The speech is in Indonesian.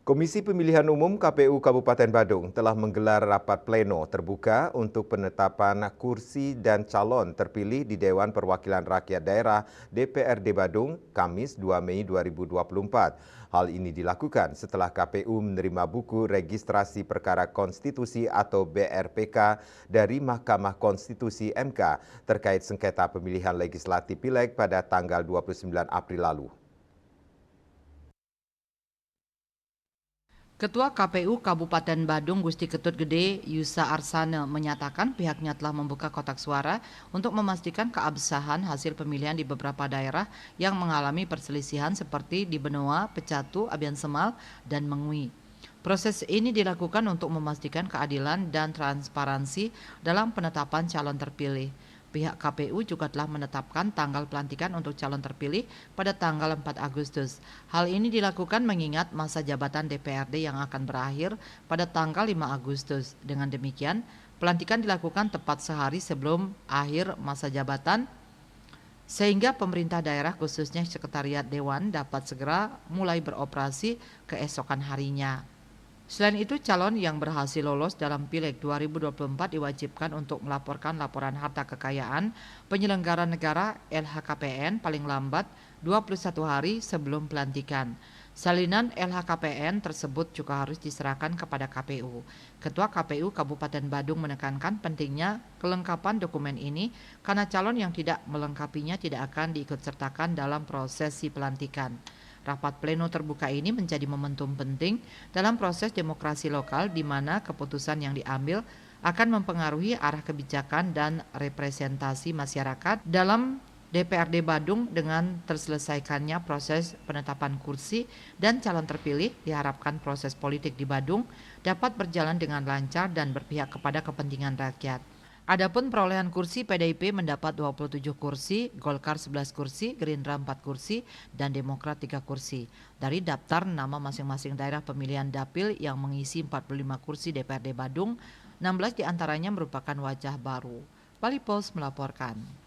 Komisi Pemilihan Umum KPU Kabupaten Badung telah menggelar rapat pleno terbuka untuk penetapan kursi dan calon terpilih di Dewan Perwakilan Rakyat Daerah DPRD Badung, Kamis 2 Mei 2024. Hal ini dilakukan setelah KPU menerima buku registrasi perkara konstitusi atau BRPK dari Mahkamah Konstitusi MK terkait sengketa pemilihan legislatif Pileg pada tanggal 29 April lalu. Ketua KPU Kabupaten Badung Gusti Ketut Gede Yusa Arsana menyatakan pihaknya telah membuka kotak suara untuk memastikan keabsahan hasil pemilihan di beberapa daerah yang mengalami perselisihan seperti di Benoa, Pecatu, Abian Semal, dan Mengui. Proses ini dilakukan untuk memastikan keadilan dan transparansi dalam penetapan calon terpilih. Pihak KPU juga telah menetapkan tanggal pelantikan untuk calon terpilih pada tanggal 4 Agustus. Hal ini dilakukan mengingat masa jabatan DPRD yang akan berakhir pada tanggal 5 Agustus. Dengan demikian, pelantikan dilakukan tepat sehari sebelum akhir masa jabatan sehingga pemerintah daerah khususnya Sekretariat Dewan dapat segera mulai beroperasi keesokan harinya. Selain itu, calon yang berhasil lolos dalam Pileg 2024 diwajibkan untuk melaporkan laporan harta kekayaan penyelenggara negara LHKPN paling lambat 21 hari sebelum pelantikan. Salinan LHKPN tersebut juga harus diserahkan kepada KPU. Ketua KPU Kabupaten Badung menekankan pentingnya kelengkapan dokumen ini karena calon yang tidak melengkapinya tidak akan diikutsertakan dalam prosesi pelantikan. Rapat pleno terbuka ini menjadi momentum penting dalam proses demokrasi lokal di mana keputusan yang diambil akan mempengaruhi arah kebijakan dan representasi masyarakat dalam DPRD Badung. Dengan terselesaikannya proses penetapan kursi dan calon terpilih, diharapkan proses politik di Badung dapat berjalan dengan lancar dan berpihak kepada kepentingan rakyat. Adapun perolehan kursi, PDIP mendapat 27 kursi, Golkar 11 kursi, Gerindra 4 kursi, dan Demokrat 3 kursi. Dari daftar nama masing-masing daerah pemilihan dapil yang mengisi 45 kursi DPRD Badung, 16 diantaranya merupakan wajah baru. Bali Post melaporkan.